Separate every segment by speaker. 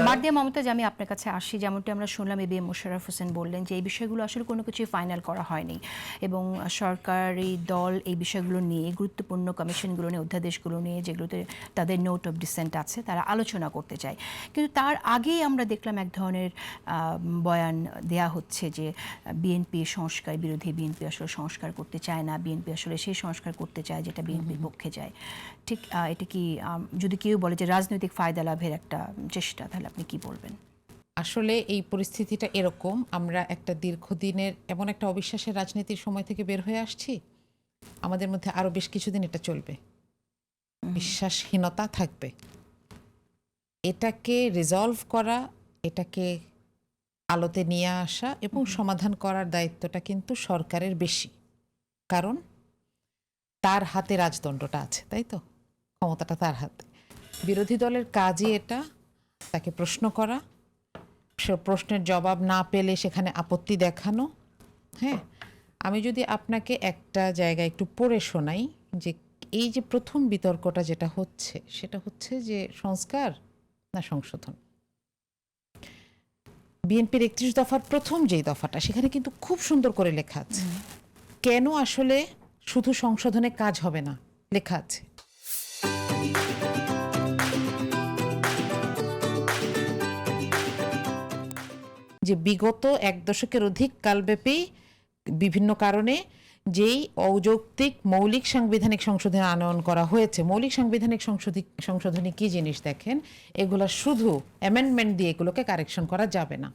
Speaker 1: মার্দিয়া মমতাজ, আমি আপনার কাছে আসি। যেমনটি আমরা শুনলাম, এবিএম মোশাররফ হোসেন বললেন যে এই বিষয়গুলো আসলে কোনো কিছুই ফাইনাল করা হয়নি এবং সরকারি দল এই বিষয়গুলো নিয়ে, গুরুত্বপূর্ণ কমিশনগুলো নিয়ে, অধ্যাদেশগুলো নিয়ে, যেগুলোতে তাদের নোট অফ ডিসেন্ট আছে, তারা আলোচনা করতে চায়। কিন্তু তার আগেই আমরা দেখলাম এক ধরনের বয়ান দেয়া হচ্ছে যে বিএনপি সংস্কার বিরোধী, বিএনপি আসলে সংস্কার করতে চায় না, বিএনপি আসলে সেই সংস্কার করতে চায় যেটা বিএনপির পক্ষে যায়। ঠিক এটা কি, যদি কেউ বলে যে রাজনৈতিক ফায়দা লাভের একটা চেষ্টা, তাহলে আপনি কি বলবেন?
Speaker 2: আসলে এই পরিস্থিতিটা এরকম, আমরা একটা দীর্ঘদিনের এমন একটা অবিশ্বাসের রাজনীতির সময় থেকে বের হয়ে আসছি। আমাদের মধ্যে আরো বেশ কিছুদিন এটা চলবে, বিশ্বাসহীনতা থাকবে। এটাকে রিজলভ করা, এটাকে আলোতে নিয়ে আসা এবং সমাধান করার দায়িত্বটা কিন্তু সরকারের বেশি, কারণ তার হাতে রাজদণ্ডটা আছে, তাই তো, ক্ষমতাটা তার হাতে। বিরোধী দলের কাজই এটা, তাকে প্রশ্ন করা, সে প্রশ্নের জবাব না পেলে সেখানে আপত্তি দেখানো। হ্যাঁ, আমি যদি আপনাকে একটা জায়গায় একটু পড়ে শোনাই, যে এই যে প্রথম বিতর্কটা যেটা হচ্ছে, সেটা হচ্ছে যে সংস্কার না সংশোধন। বিএনপির ৩১ দফার প্রথম যেই দফাটা, সেখানে কিন্তু খুব সুন্দর করে লেখা আছে কেন আসলে শুধু সংশোধনে কাজ হবে না। লেখা আছে, যে বিগত এক দশকের অধিক কালব্যাপী বিভিন্ন কারণে যেই অযৌক্তিক মৌলিক সাংবিধানিক সংশোধনী আনয়ন করা হয়েছে, মৌলিক সাংবিধানিক সংশোধনী কি জিনিস দেখেন, এগুলা শুধু অ্যামেন্ডমেন্ট দিয়ে এগুলোকে কারেকশন করা যাবে না,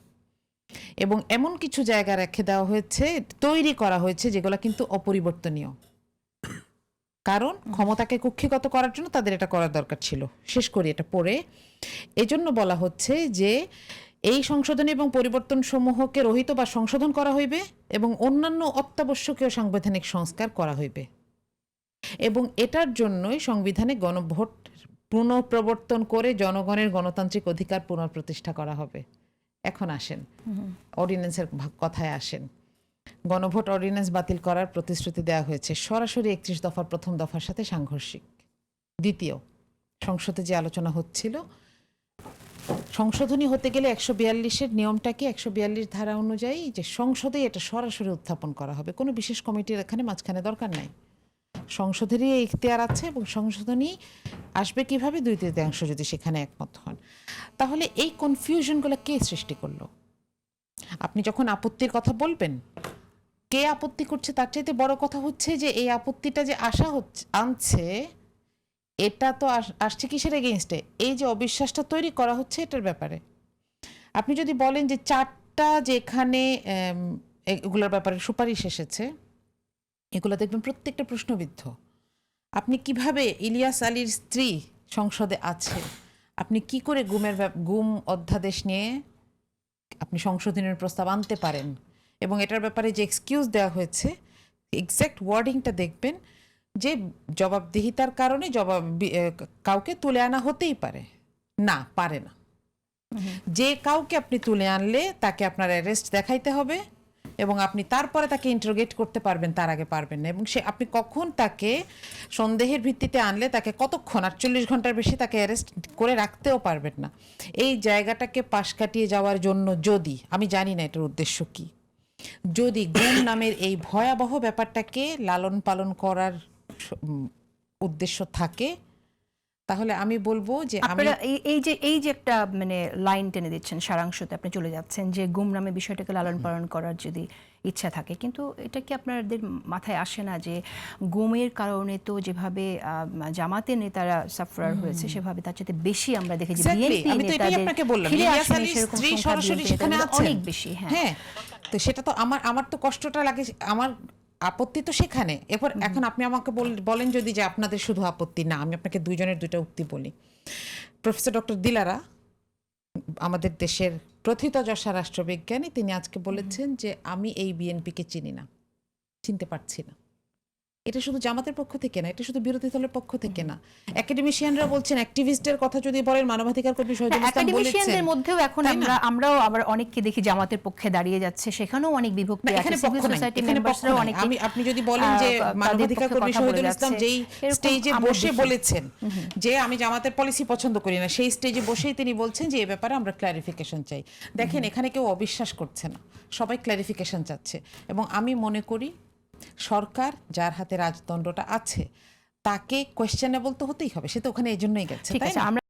Speaker 2: এবং এমন কিছু জায়গা রেখে দেওয়া হয়েছে, তৈরি করা হয়েছে, যেগুলো কিন্তু অপরিবর্তনীয়, কারণ ক্ষমতাকে কুক্ষিগত করার জন্য তাদের এটা করার দরকার ছিল। শেষ করি এটা পড়ে। এজন্য বলা হচ্ছে যে এই সংশোধনী এবং পরিবর্তন সমূহকে রহিত বা সংশোধন করা হইবে এবং অন্যান্য অত্যাবশ্যকীয় সাংবিধানিক সংস্কার করা হইবে, এবং এটার জন্যই সংবিধানে গণভোট পুনঃপ্রবর্তন করে জনগণের গণতান্ত্রিক অধিকার পুনঃপ্রতিষ্ঠা করা হবে। এখন আসেন অর্ডিন্যান্সের কথায় আসেন। গণভোট অর্ডিন্যান্স বাতিল করার প্রতিশ্রুতি দেওয়া হয়েছে, সরাসরি ৩১ দফার প্রথম দফার সাথে সাংঘর্ষিক। দ্বিতীয়, সংসদে যে আলোচনা হচ্ছিল, সংশোধনী হতে গেলে ১৪২-এর নিয়মটাকে ১৪২ ধারা অনুযায়ী যে সংসদে এটা সরাসরি উত্থাপন করা হবে, কোনো বিশেষ কমিটির এখানে মাঝখানে দরকার নাই। সংসদেরই এই ইখতিয়ার আছে, এবং সংশোধনী আসবে কিভাবে, ২/৩ যদি সেখানে একমত হন। তাহলে এই কনফিউশনগুলো কে সৃষ্টি করলো? আপনি যখন আপত্তির কথা বলবেন, কে আপত্তি করছে তার চাইতে বড় কথা হচ্ছে যে এই আপত্তিটা যে আসা হচ্ছে আনছে, এটা তো আসছে কিসের এগেইনস্টে? এই যে অবিশ্বাসটা তৈরি করা হচ্ছে এটার ব্যাপারে। আপনি যদি বলেন যে 4টা যেখানে এগুলোর ব্যাপারে সুপারিশ এসেছে, এগুলো দেখবেন প্রত্যেকটা প্রশ্নবিদ্ধ। আপনি কিভাবে, ইলিয়াস আলীর স্ত্রী সংসদে আছে, আপনি কি করে গুম অধ্যাদেশ নিয়ে আপনি সংশোধনের প্রস্তাব আনতে পারেন? এবং এটার ব্যাপারে যে এক্সকিউজ দেওয়া হয়েছে, এক্স্যাক্ট ওয়ার্ডিংটা দেখবেন যে জবাবদিহিতার কারণে কাউকে তুলে আনা হতেই পারে না, পারে না। যে কাউকে আপনি তুলে আনলে তাকে আপনার অ্যারেস্ট দেখাইতে হবে, এবং আপনি তারপরে তাকে ইন্টারোগেট করতে পারবেন, তার আগে পারবেন না। এবং সে আপনি কখন তাকে সন্দেহের ভিত্তিতে আনলে তাকে কতক্ষণ, ৪৮ ঘন্টার বেশি তাকে অ্যারেস্ট করে রাখতেও পারবেন না। এই জায়গাটাকে পাশ কাটিয়ে যাওয়ার জন্য, যদি, আমি জানি না এটার উদ্দেশ্য কি, যদি গুম নামের এই ভয়াবহ ব্যাপারটাকে লালন পালন করার উদ্দেশ্য থাকে, তাহলে আমি বলবো যে
Speaker 1: আপনারা এই যে একটা মানে লাইন টেনে দিচ্ছেন, সারাংশতে আপনি চলে যাচ্ছেন যে গুমনামে বিষয়টাকে লালন পালন করার যদি ইচ্ছা থাকে, কিন্তু এটা কি আপনাদের মাথায় আসে না যে গুমের কারণে তো যেভাবে জামাতের নেতারা সাফার হয়েছে, সেভাবে তার চেয়ে বেশি আমরা দেখেছি বিএনপি নেতাদের ফিরে আসেনি, সেরকম সংখ্যা অনেক বেশি।
Speaker 2: হ্যাঁ, তো সেটা তো আমার তো কষ্টটা লাগে, আমার আপত্তি তো সেখানে। এখন আপনি আমাকে বলেন যদি যে আপনাদের শুধু আপত্তি না, আমি আপনাকে দুইজনের দুইটা উক্তি বলি। প্রফেসর ডক্টর দিলারা, আমাদের দেশের প্রথিতযশা রাষ্ট্রবিজ্ঞানী, তিনি আজকে বলেছেন যে আমি এই বিএনপিকে চিনি না, চিনতে পারছি না। এটা শুধু জামাতের পক্ষ থেকে না, এটা শুধু বিরোধী দলের পক্ষ থেকে না, একাডেমিশিয়ানরা বলছেন, অ্যাক্টিভিস্টের কথা যদি বলেন, মানবাধিকার কর্মী শহীদুল ইসলাম বলেছেন।
Speaker 1: একাডেমিশিয়ানদের মধ্যেও এখন আমরাও আবার অনেককে দেখি জামাতের পক্ষে দাঁড়িয়ে যাচ্ছে, সেখানেও অনেক বিভক্তি আছে।
Speaker 2: এখানে
Speaker 1: সিভিল
Speaker 2: পক্ষ নাই,
Speaker 1: সোসাইটি
Speaker 2: এখানে পক্ষ
Speaker 1: মেম্বারসরাও
Speaker 2: নাই।
Speaker 1: অনেকে
Speaker 2: আপনি যদি বলেন যে মানবাধিকার কর্মী শহীদুল ইসলাম যেই স্টেজে বসে বলেছেন যে আমি জামাতের পলিসি পছন্দ করি না, সেই স্টেজে বসেই তিনি বলছেন যে এই ব্যাপারে আমরা ক্লারিফিকেশন চাই। দেখেন, এখানে কেউ অবিশ্বাস করছে না, সবাই ক্লারিফিকেশন চাচ্ছে। এবং আমি মনে করি সরকার যার হাতে রাজদণ্ডটা আছে তাকে কোয়েশ্চেনেবল তো হতেই হবে, সে তো ওখানে এই জন্যই গেছে,
Speaker 1: ঠিক
Speaker 2: তাই
Speaker 1: আছে।
Speaker 2: না?
Speaker 1: আমরা